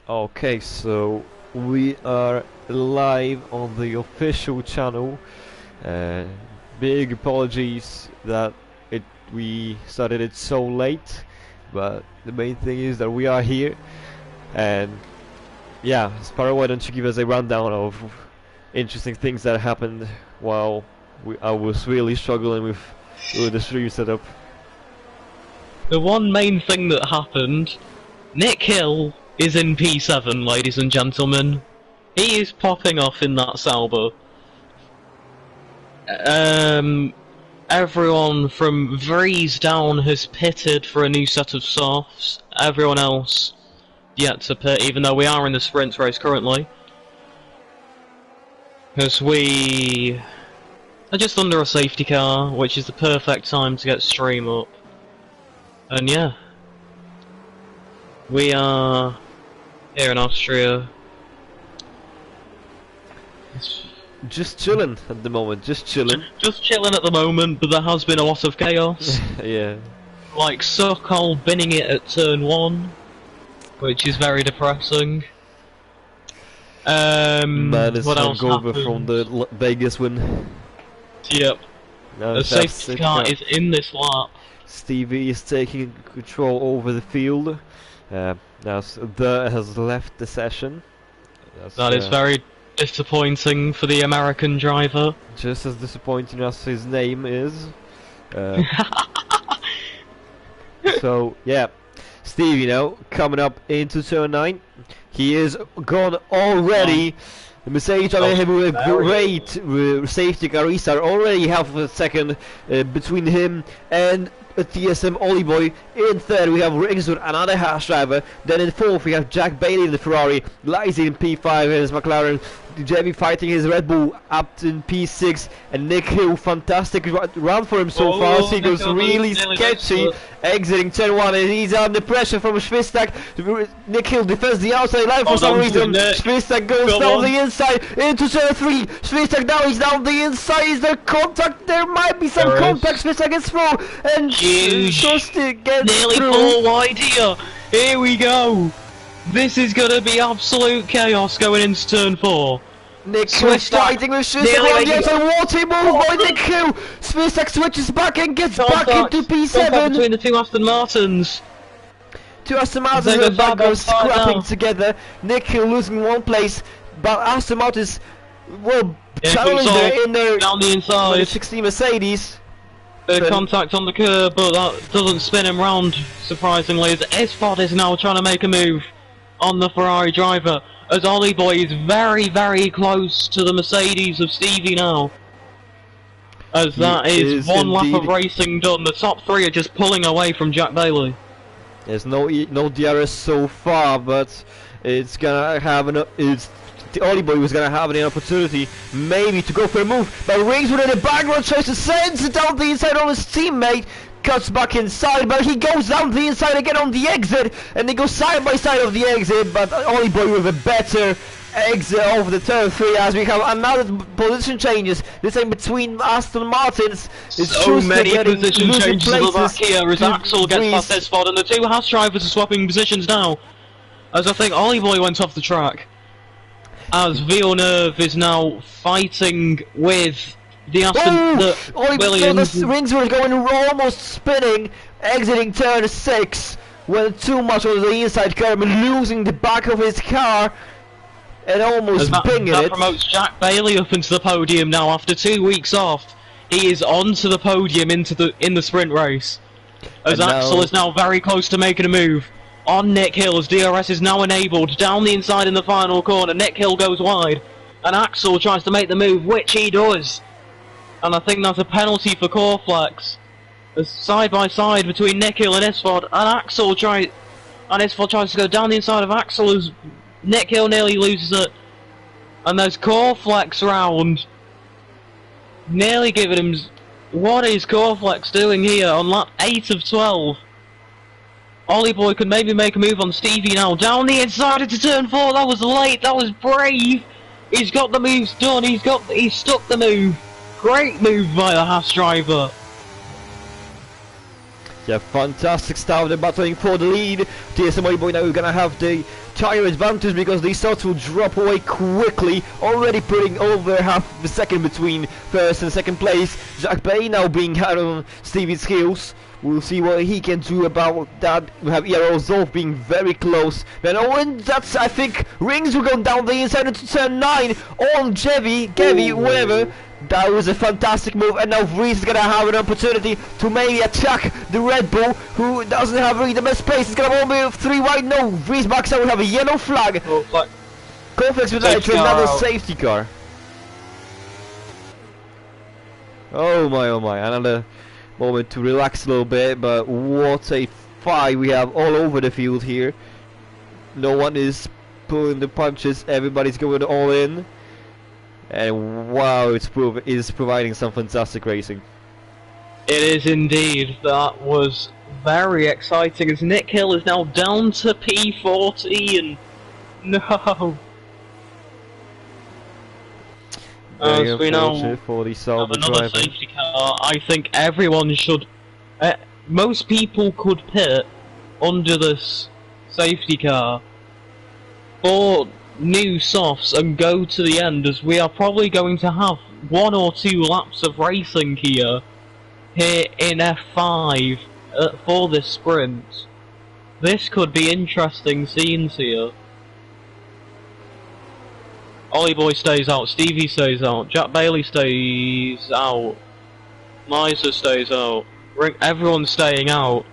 Okay, so we are live on the official channel. Uh, Big apologies that we started it so late, but the main thing is that we are here. And yeah, Sparrow, why don't you give us a rundown of interesting things that happened while I was really struggling with the stream setup. The one main thing that happened, Nick Hill is in P7, ladies and gentlemen. He is popping off in that Sauber. Everyone from Vries down has pitted for a new set of softs. Everyone else yet to pit, even though we are in the sprint race currently. Because we are just under a safety car, which is the perfect time to get stream up. And yeah, we are here in Austria. Just chilling at the moment, just chilling. Just chilling at the moment, but there has been a lot of chaos. Yeah. Like Sokol binning it at turn 1, which is very depressing. Man is what else hangover happened? from the Vegas win. Yep. No, The safety car is in this lap. Stevie is taking control over the field. Now the has left the session. That is very disappointing for the American driver. Just as disappointing as his name is. So yeah, Steve, you know, coming up into turn 9, he is gone already. The Mercedes are having a great safety car restart. Already half a second between him and a TSM Oliboy. In third we have Ringswood, another Haas driver. Then in fourth we have Jack Bailey in the Ferrari, Lizzie in P5 in his McLaren, Jamie fighting his Red Bull up in P6, and Nick Hill, fantastic run for him so far. He goes really sketchy, exiting turn 1, and he's under pressure from Schwistak. Nick Hill defends the outside line for some reason. Schwistak goes down the inside into turn 3. Schwistak now he's down the inside. Is there contact? There might be some contact. Schwistak gets through, and just to get nearly through. 4 wide here. Here we go. This is gonna be absolute chaos going into turn 4. Nick Hill fighting with Schwistak on the outside. What a move by Nick Hill! Schwistak switches back and gets back into P7. Between the two Aston Martins. Two Aston Martins and back are scrapping together. Nick Hill losing one place, but Aston Martins will challenge in their down the inside. 16 Mercedes. Contact on the curb, but that doesn't spin him round, surprisingly, as S12 is now trying to make a move on the Ferrari driver, as Oliboy is very, very close to the Mercedes of Stevie now. As that is one lap of racing done. The top 3 are just pulling away from Jack Bailey. There's no DRS so far, but it's gonna have the Oliboy was gonna have an opportunity maybe to go for a move, but Ringswood in the background tries to send it down the inside on his teammate, cuts back inside, but he goes down the inside again on the exit, and they go side by side of the exit, but Oliboy with a better exit over the turn 3 as we have another position changes, this time between Aston Martins. It's so many position changes at the back here as Axel gets past this spot, and the two Haas drivers are swapping positions now, as I think Oliboy went off the track. As Villeneuve is now fighting with the Aston Williams. The rings were going almost spinning, exiting turn 6, went too much on the inside curb and losing the back of his car and almost binging it. That promotes Jack Bailey up into the podium now after 2 weeks off. He is onto the podium in the sprint race. As Axel is now very close to making a move on Nick Hill, as DRS is now enabled down the inside in the final corner. Nick Hill goes wide, and Axel tries to make the move, which he does. And I think that's a penalty for Coreflex. As side by side between Nick Hill and S12, and S12 tries to go down the inside of Axel, as Nick Hill nearly loses it. And there's Coreflex round, nearly giving him. What is Coreflex doing here on lap 8 of 12? Oliboy could maybe make a move on Stevie now. Down the inside into turn 4. That was late. That was brave. He's got the moves done. He's stuck the move. Great move by the Haas driver. Yeah, fantastic start. They're battling for the lead. TSM Boy now gonna have the tire advantage because these starts will drop away quickly. Already putting over half a second between first and second place. Jack Bay now being hard on Stevie's heels. We'll see what he can do about that. We have Ero F5 being very close. Then Owen, that's I think rings will go down the inside into turn 9 on Gevi, whatever. That was a fantastic move, and now Vries is gonna have an opportunity to maybe attack the Red Bull, who doesn't have really the best pace. It's gonna only be 3 wide. No, Vries backs out. We have a yellow flag. Oh, flag. Conflicts with another safety car. Oh my, another moment to relax a little bit, but what a fight we have all over the field here. No one is pulling the punches, everybody's going all in. And wow, it's providing some fantastic racing. It is indeed. That was very exciting as Nick Hill is now down to P14. No. As we now for the have another safety car, I think everyone should... most people could pit under this safety car for new softs and go to the end, as we are probably going to have 1 or 2 laps of racing here in F5 for this sprint. This could be interesting scenes here. Ollie Boy stays out, Stevie stays out, Jack Bailey stays out, Miser stays out, everyone's staying out.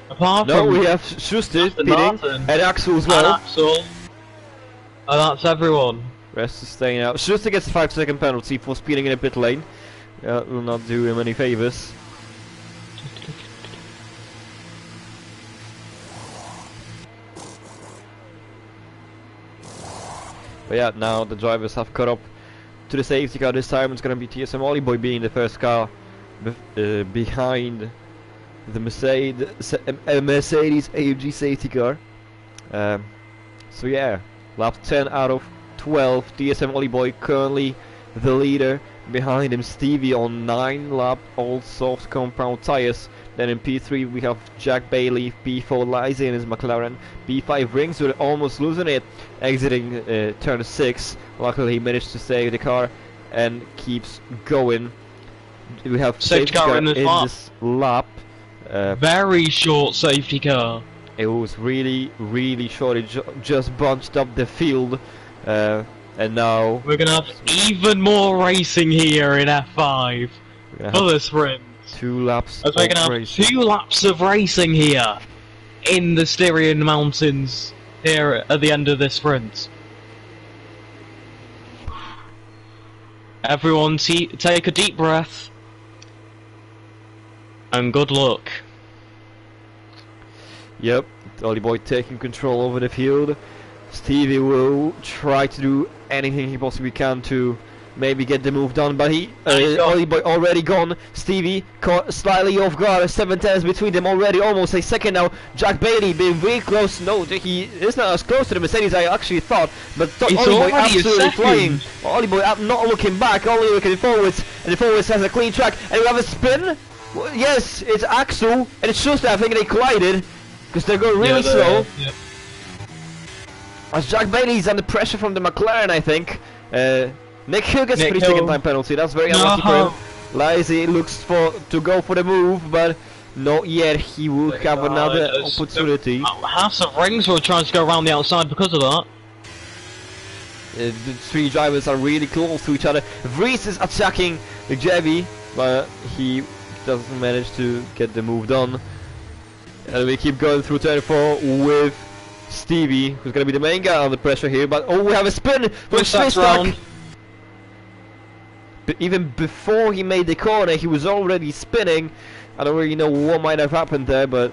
Apart from we have Schuster pitting, and Axel as well. And Axel. And that's everyone. Rest is staying out. Schuster gets a 5-second penalty for speeding in a pit lane. Will not do him any favors. But yeah, now the drivers have caught up to the safety car. This time it's gonna be TSM Ollie Boy being the first car behind the Mercedes AMG safety car. So yeah, lap 10 out of 12. TSM Ollie Boy currently the leader. Behind him Stevie on 9 lap all soft compound tires. Then in P3 we have Jack Bailey, P4 Liza in his McLaren, P5 Rings with almost losing it, exiting turn 6. Luckily he managed to save the car and keeps going. We have safety car in this lap. Very short safety car. It was really short. It just bunched up the field, and now we're gonna have even more racing here in F5 for the sprint. 2 laps. As we're gonna have 2 laps of racing here in the Styrian Mountains here at the end of this sprint. Everyone, take a deep breath and good luck. Yep, Ollie Boy taking control over the field. Stevie will try to do anything he possibly can to maybe get the move done, but Ollie Boy already gone. Stevie caught slightly off guard. 7 tenths between them already, almost a second now. Jack Bailey being very close. No, he is not as close to the Mercedes I actually thought, but Ollie Boy absolutely flying. Ollie Boy not looking back, only looking forwards, and the forwards has a clean track. And we have a spin. Well, yes, it's Axel and it's Schuster. I think they collided because they're going really slow. Yeah. As Jack Bailey's under pressure from the McLaren, I think. Nick Hill gets a 3-second time penalty. That's very unlucky for him. Liza looks to go for the move, but not yet. He will have another opportunity. Half of Rings were trying to go around the outside because of that. The 3 drivers are really close to each other. Vries is attacking Gevi, but he doesn't manage to get the move done. And we keep going through turn 4 with Stevie, who's going to be the main guy under pressure here. But we have a spin from Swistak. But even before he made the corner, he was already spinning. I don't really know what might have happened there, but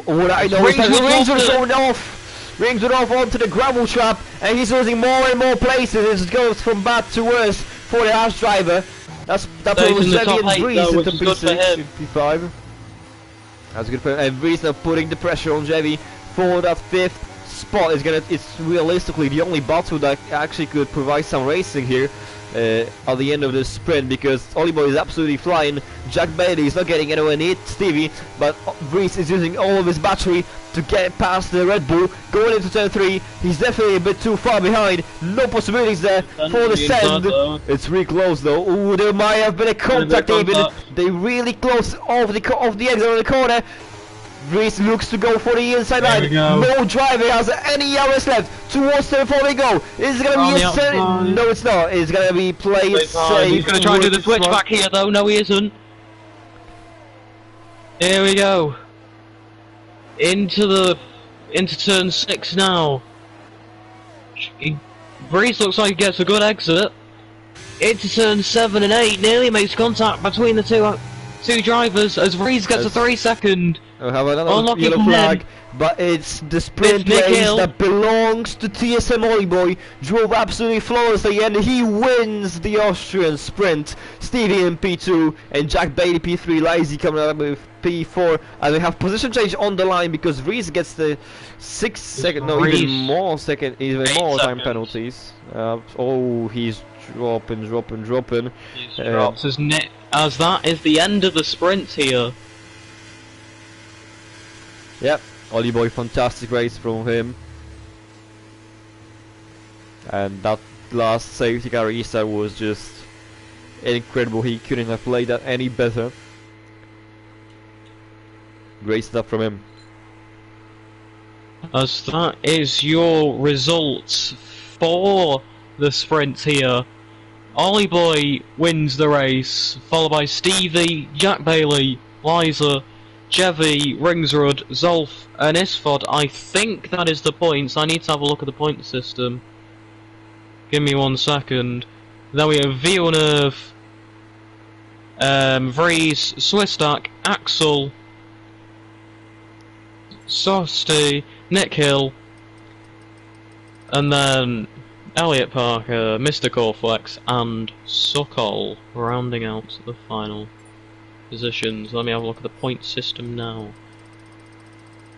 what I know is that the rings are going off. Rings it off onto the gravel trap, and he's losing more and more places. It goes from bad to worse for the Haas driver. That's what was Gevi and Vries into P6, P5. That's good for him. And Vries now putting the pressure on Gevi for that 5th spot. It's realistically the only battle that actually could provide some racing here. at the end of the sprint, because Oliboy is absolutely flying. Jack Bailey is not getting anywhere near Stevie, but Vries is using all of his battery to get past the Red Bull. Going into turn 3, he's definitely a bit too far behind. No possibilities there for the send. It's really close though. Ooh, there might have been a contact even. They really close off the exit on the corner. Vries looks to go for the inside line. No driver has any hours left. Towards turn 4 they go. Is it gonna be a send? No, it's not. It's gonna be played safe. He's gonna try and do the switch back here though. No, he isn't. Here we go. Into turn 6 now. Vries looks like he gets a good exit. Into turn 7 and 8, nearly makes contact between the two drivers as Vries gets a 3-second. We'll have another yellow flag, but it's the sprint race that belongs to TSM Oliboy. Drove absolutely flawlessly and he wins the Austrian sprint. Stevie in P2 and Jack Bailey P3, Lazy coming up with P4, and we have position change on the line because Vries gets the 6 second, no, even more time penalties. Oh, he's dropping. He drops as that is the end of the sprint here. Yep, Oliboy, fantastic race from him. And that last safety car restart was just incredible. He couldn't have played that any better. Great stuff from him. As that is your results for the sprint here. Oliboy wins the race, followed by Stevie, Jack Bailey, Liza, Jevy, Ringsrud, Zolf, and Isfod. I think that is the points. I need to have a look at the point system. Give me 1 second. Then we have Villeneuve, Vries, Swistak, Axel, Sosti, Nick Hill, and then Elliot Parker, Mr. Corflex, and Sokol rounding out the final positions. Let me have a look at the point system now.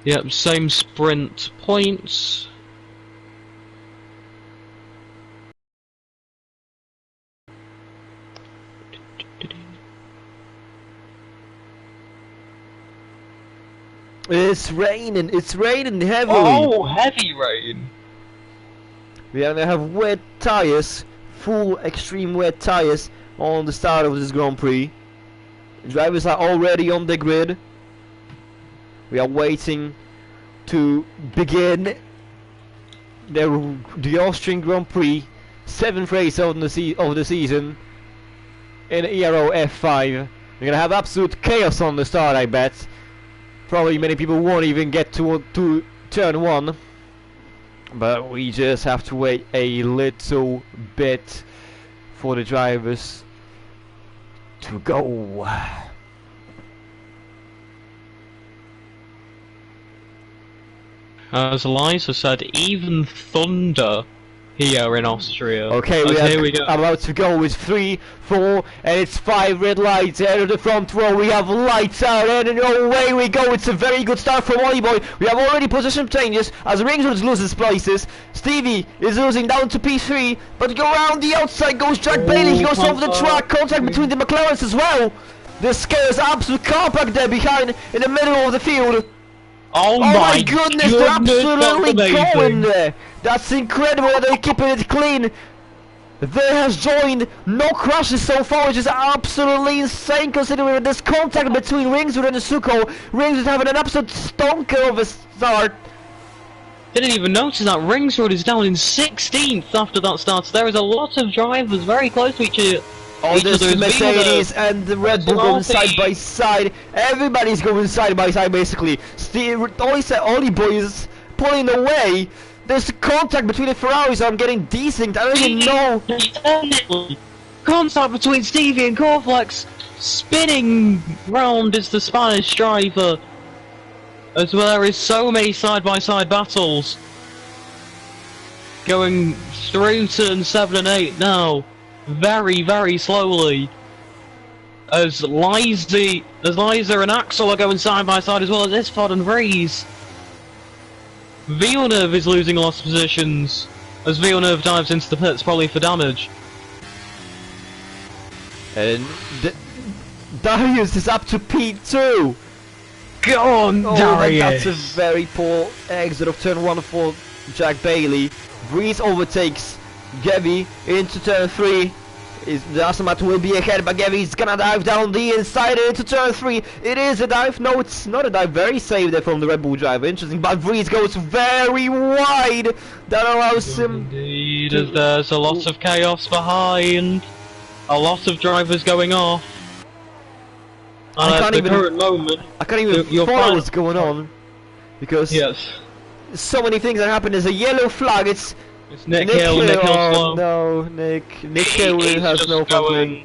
Yep, same sprint points. It's raining heavily. Oh, heavy rain. We are gonna have wet tires, full extreme wet tires on the start of this Grand Prix. Drivers are already on the grid. We are waiting to begin the Austrian Grand Prix, 7th race of the season in Ero F5. We're gonna have absolute chaos on the start, I bet. Probably many people won't even get to turn 1. But we just have to wait a little bit for the drivers to go. As Liza said, even thunder here in Austria. Okay, here we go. About to go with 3, 4, and it's 5 red lights out of the front row. We have lights out, and away we go. It's a very good start from Oliboy. We have already position changes as Ringswood loses places. Stevie is losing down to P3, but around the outside goes Jack Bailey. He goes over the track. Contact between the McLarens as well. The scares absolute car pack there behind in the middle of the field. Oh my goodness, they're absolutely going there. That's incredible that they're keeping it clean. There has joined no crashes so far, which is absolutely insane considering this contact between Ringswood and Suko. Ringswood having an absolute stonker of a start. Didn't even notice that Ringswood is down in 16th after that start. So there is a lot of drivers very close to each other. Oh, this Mercedes and the Red Bull going side by side. Everybody's going side by side basically. Oliboy is pulling away. There's contact between the Ferraris. I'm getting decent. I don't even know. Contact between Stevie and Corflex. Spinning round is the Spanish driver. As well, there is so many side by side battles. Going through turn 7 and 8 now. Very, very slowly. As Liza and Axel are going side by side as well as Isfod and Vries. Villeneuve is losing a lot of positions as Villeneuve dives into the pits probably for damage. And Darius is up to P2. Go on, Oh, Darius! that's a very poor exit of turn 1 for Jack Bailey. Vries overtakes Gevi into turn 3. The Asamat will be ahead, but Gevi's gonna dive down the inside into turn 3. It is a dive. No, it's not a dive. Very safe there from the Red Bull driver. Interesting, but Vries goes very wide. That allows him. Indeed, as there's a lot of chaos behind. A lot of drivers going off. And at the current moment, I can't even follow what's going on because so many things that happen. There's a yellow flag. It's Nick Hill. Nick Hill slow. No, Nick Hill has no control.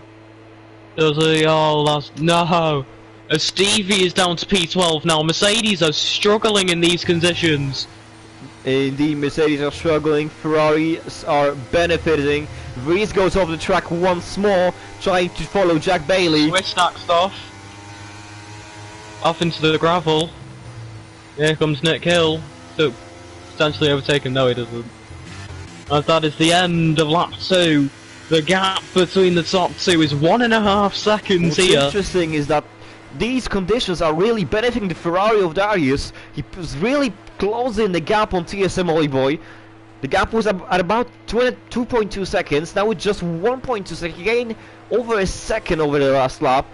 Does he? Oh, that's no. As Stevie is down to P12 now. Mercedes are struggling in these conditions. Indeed, Mercedes are struggling. Ferraris are benefiting. Vries goes off the track once more, trying to follow Jack Bailey. Switch stacked off into the gravel. Here comes Nick Hill. So potentially overtaken. No, he doesn't. As that is the end of lap 2. The gap between the top two is 1.5 seconds here. What's interesting is that these conditions are really benefiting the Ferrari of Darius. He was really closing the gap on TSM Oliboy. The gap was at about 2.2 seconds. Now it's just 1.2 seconds. He gained over a second over the last lap.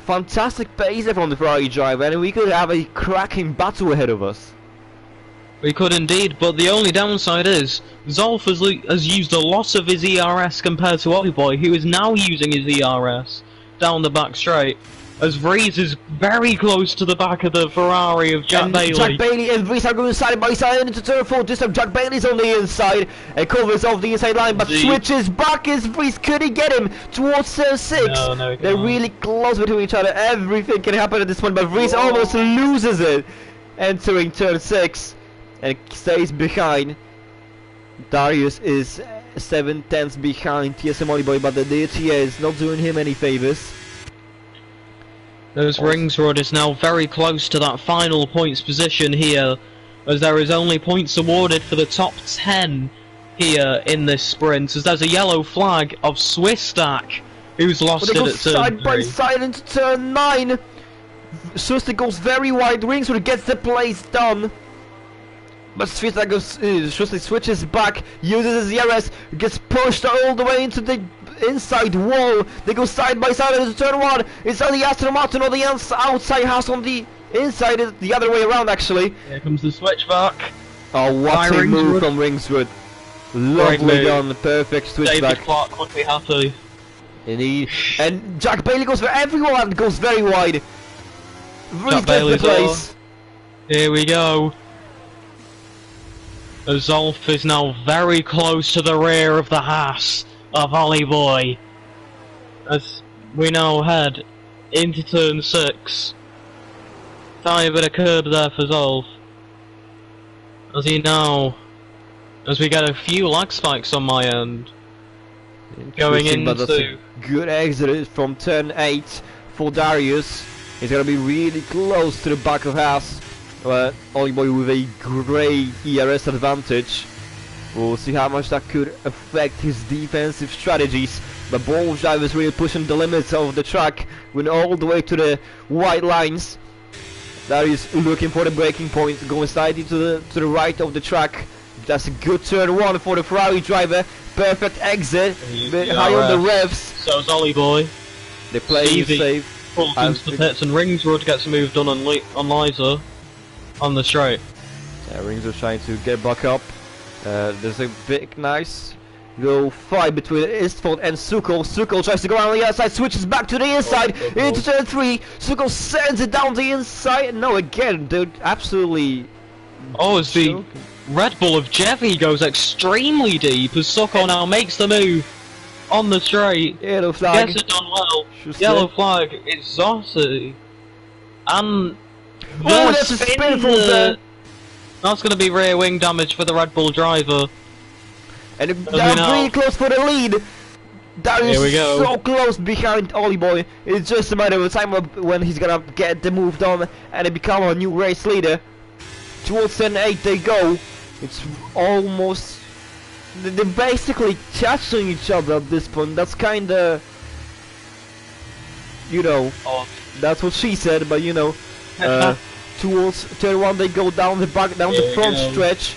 Fantastic pace there from the Ferrari driver, and we could have a cracking battle ahead of us. We could indeed, but the only downside is Zolf has used a lot of his ERS compared to Oliboy, who is now using his ERS down the back straight, as Vries is very close to the back of the Ferrari of Jack Bailey. Jack Bailey and Vries are going side by side into turn 4. This time Jack Bailey's on the inside and covers off the inside line, but switches back as Vries couldn't get him towards turn 6. No, they're really close between each other. Everything can happen at this point, but Vries almost loses it entering turn 6. And stays behind. Darius is 7/10 behind TSM Oliboy, but the DTA is not doing him any favors. Those Ringsrod is now very close to that final points position here, as there is only points awarded for the top 10 here in this sprint, as there's a yellow flag of Swistak, who's lost it at turn 3. Side by side into turn 9. Swistak goes very wide, Ringsrod gets the place done. But Swistak switches back, uses his ERS, gets pushed all the way into the inside wall. They go side by side into turn 1. It's on the Aston Martin on the outside house on the inside, the other way around actually. Here comes the switchback. Oh, what a move from Ringsrod. Lovely done, perfect switchback. David Clark would be happy. And Jack Bailey goes for everyone, goes very wide. Vries gets the place. Here we go. Zolf is now very close to the rear of the Haas of Oliboy, as we now head into turn 6. Tiny bit of curb there for Zolf, as we get a few lag spikes on my end. Going into good exit from turn 8 for Darius. He's gonna be really close to the back of Haas. Oliboy with a great ERS advantage. We'll see how much that could affect his defensive strategies. But both drivers really pushing the limits of the track, went all the way to the white lines. Darius looking for the braking point, going slightly to the right of the track. That's a good turn 1 for the Ferrari driver. Perfect exit, bit high on the revs. So is Oliboy. They play safe. Pulls into the pits, and Ringsrod gets a move done on Liza. On the straight. Yeah, Rings are trying to get back up. There's a big nice go fight between S12 and Sukol. Sukol tries to go around the outside, switches back to the inside into turn 3. Sukol sends it down the inside. No, again, dude, absolutely. Oh, as the Red Bull of Jeffy goes extremely deep as Sukol now makes the move on the straight. Yellow flag. Gets it done well. Yellow flag. It's Zossi. And oh, that's a spin from there. That's going to be rear wing damage for the Red Bull driver. And they're really close for the lead. Darius is so close behind Oliboy. It's just a matter of time when he's going to get the move done and become a new race leader. Towards turn 8 they go. It's almost... They're basically touching each other at this point. That's kind of you know, that's what she said, but you know, towards turn 1 they go down the front stretch.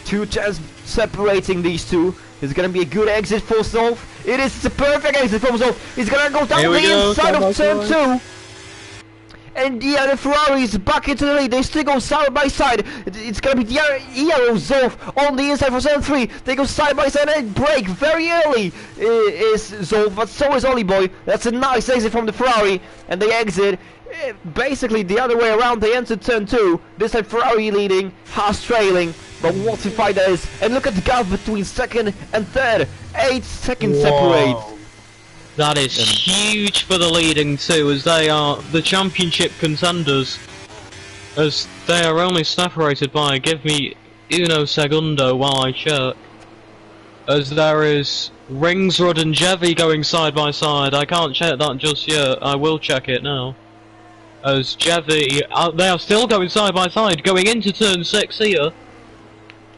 2 tenths separating these two. It's gonna be a good exit for Zolf. It is, it's a perfect exit from Zolf. He's gonna go down the inside of turn 2. And yeah, the Ferrari is back into the lead. They still go side by side. It's gonna be the Ero Zolf on the inside for turn 3. They go side by side and break very early. Is Zolf, but so is Ollie Boy. That's a nice exit from the Ferrari, and they exit basically the other way around. They enter turn 2. This time Ferrari leading, Haas trailing. But what a fight that is! And look at the gap between second and third. 8 seconds separate. That is huge for the leading two, as they are the championship contenders. As they are only separated by, give me uno segundo while I check. As there is Ringsrud and Jevy going side by side. I can't check that just yet, I will check it now. As Jevy, they are still going side by side, going into turn 6 here.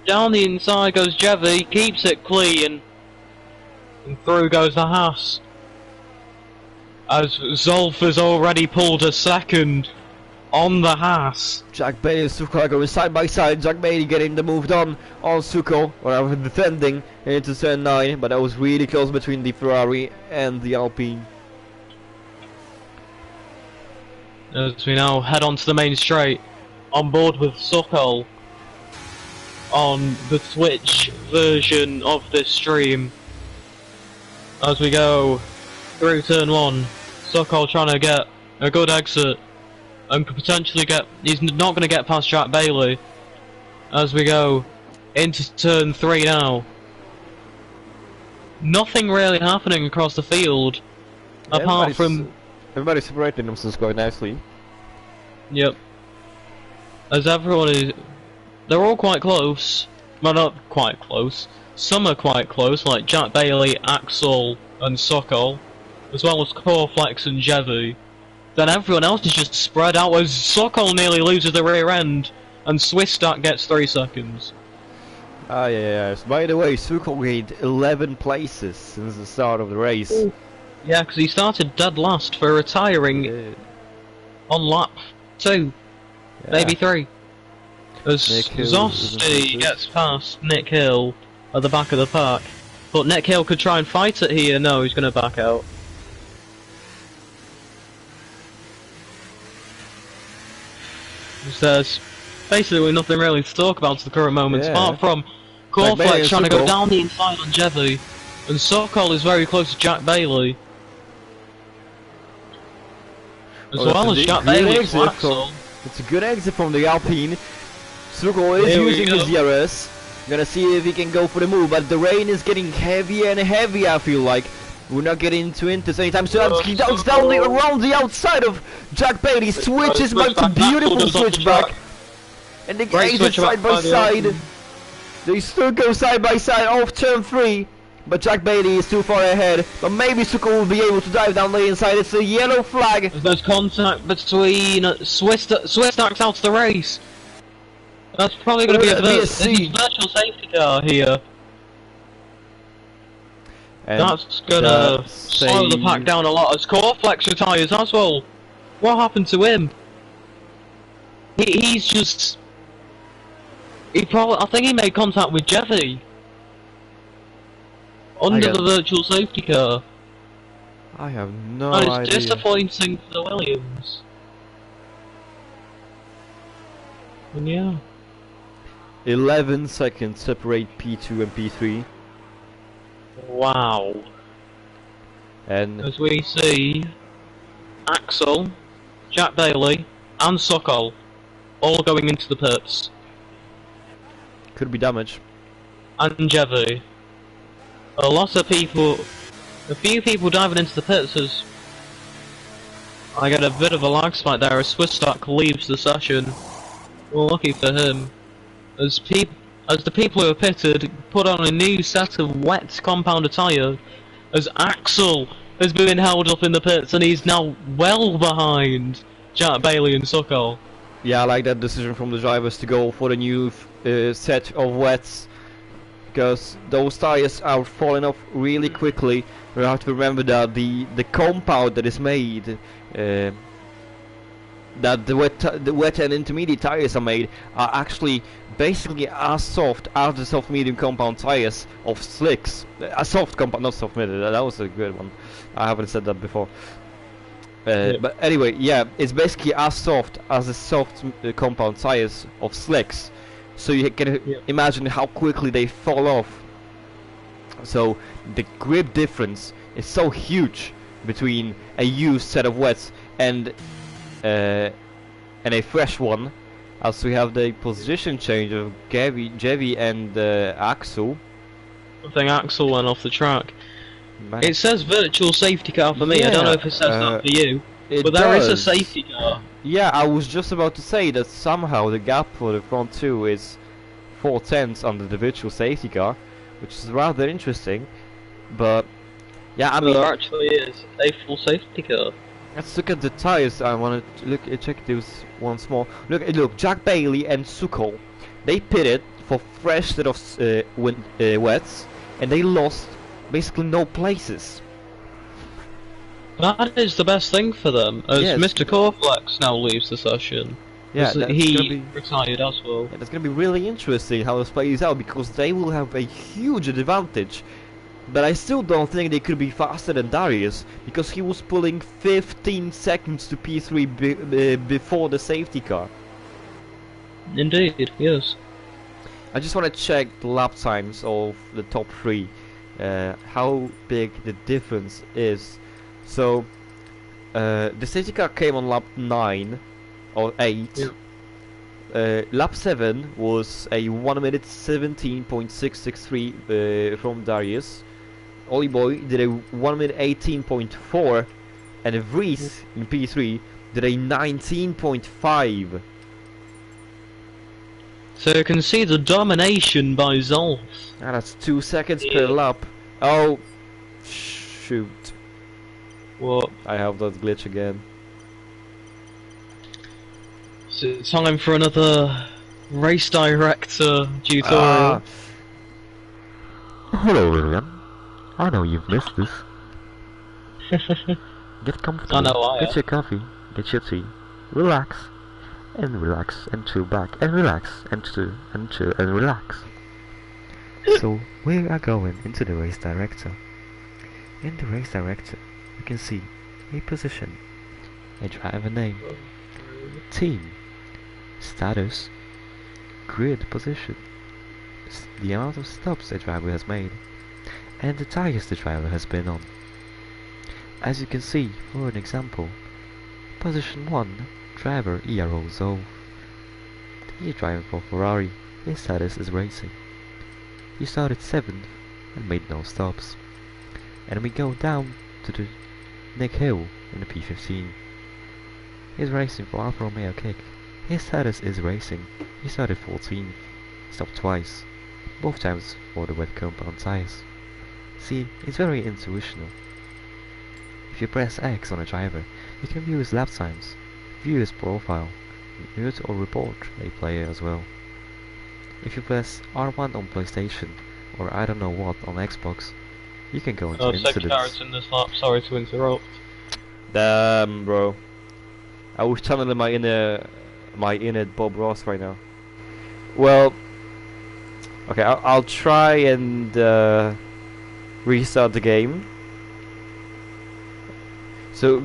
Down the inside goes Jevy, keeps it clean. And through goes the Haas. As Zolf has already pulled a second on the Haas. Jack Bailey and Sukol are going side by side. Jack Bailey getting the move done on Sukol, or defending into turn 9, but that was really close between the Ferrari and the Alpine. As we now head on to the main straight, on board with Sukol on the Twitch version of this stream. As we go through turn 1, Sokol trying to get a good exit and could potentially get, he's not going to get past Jack Bailey. As we go into turn 3 now, nothing really happening across the field apart from everybody's separating themselves quite nicely. Yep. As everyone is, they're all quite close. Well, not quite close. Some are quite close, like Jack Bailey, Axel, and Sokol, as well as Coreflex and Jevy. Then everyone else is just spread out, as Sokol nearly loses the rear end, and Swistak gets 3 seconds. Yes. By the way, Sokol gained 11 places since the start of the race. Yeah, because he started dead last for retiring on lap 2, maybe 3. As Zosti gets past Nick Hill at the back of the pack. But Nick Hill could try and fight it here. No, he's going to back out. There's basically nothing really to talk about at the current moment, apart from Coreflex trying to go down the inside on Jevy, and Sokol is very close to Jack Bailey. As well as Jack Bailey. It's a good exit from the Alpine. Sokol is using his DRS. Gonna see if he can go for the move, but the rain is getting heavier and heavier, I feel like. We're not getting into this anytime soon. He down around the outside of Jack Bailey, switches back to beautiful switchback. And they exit side by side. They still go side by side off turn 3. But Jack Bailey is too far ahead. But maybe Sokol will be able to dive down the inside. It's a yellow flag. There's contact between Swistak's out of the race. That's probably going to be a virtual safety car here. And that's going to slow the pack down a lot as Coreflex retires as well. What happened to him? He's just... I think he made contact with Jevy. Under the virtual safety car. I have no idea. It's disappointing for the Williams. And yeah. 11 seconds separate P2 and P3. Wow. And as we see, Axel, Jack Bailey, and Sokol all going into the pits. Could be damage. And Jevy. A lot of people, a few people diving into the pits as I get a bit of a lag spike there as Swistak leaves the session. Well, lucky for him. As the people who are pitted put on a new set of wet compound tyre, as Axel has been held up in the pits and he's now well behind Jack Bailey and Sokol. Yeah, I like that decision from the drivers to go for the new set of wets, because those tires are falling off really quickly. We have to remember that the compound that is made, that the wet and intermediate tires are made, are actually basically as soft as the soft medium compound tires of slicks. A soft compound, not soft medium. That was a good one. I haven't said that before. But anyway, yeah, it's basically as soft as the soft compound tires of slicks. So you can imagine how quickly they fall off. So the grip difference is so huge between a used set of wets and a fresh one, as we have the position change of Jevi and Axel. I think Axel went off the track. Man. It says virtual safety car for me. I don't know if it says that for you, but there is a safety car. Yeah, I was just about to say that somehow the gap for the front two is 4/10 under the virtual safety car, which is rather interesting. But yeah, I mean, there actually is a full safety car. Let's look at the tires. I want to check those once more. Look, Jack Bailey and Sukol, they pitted for fresh set of wets, and they lost basically no places. That is the best thing for them, as Mr. Corflex now leaves the session. Yeah, he retired as well. Yeah, that's going to be really interesting how this plays out, because they will have a huge advantage. But I still don't think they could be faster than Darius, because he was pulling 15 seconds to P3 before the safety car. Indeed, yes. I just want to check the lap times of the top three, how big the difference is. So, the safety car came on lap 9 or 8. Yeah. Lap 7 was a 1 minute 17.663 from Darius. Ollie Boy did a 1 minute 18.4, and Vries in P3 did a 19.5. So you can see the domination by Zolf. Ah, that's 2 seconds per lap. Oh, shoot. What? I have that glitch again. So it's time for another race director tutorial. Hello everyone. I know you've missed this. Get comfortable, get your coffee, get your tea, relax, and chill back, and relax, and chill, and relax. So, we are going into the race director. In the race director, you can see a position, a driver name, team, status, grid position, the amount of stops the driver has made, and the tires the driver has been on. As you can see, for an example, position 1, driver Ero F5. He is driving for Ferrari, his status is racing. He started 7th and made no stops. And we go down to the Nick Hill in the P15. He's racing for Alfa Romeo Kick. His status is racing. He started 14th, stopped twice, both times for the wet compound tires. See, it's very intuitional. If you press X on a driver, you can view his lap times, view his profile, mute or report a player as well. If you press R1 on PlayStation, or I don't know what on Xbox, you can go into incidents. In this lap, sorry to interrupt. Damn, bro. I was channeling my inner Bob Ross right now. Well, okay, I'll try and restart the game. So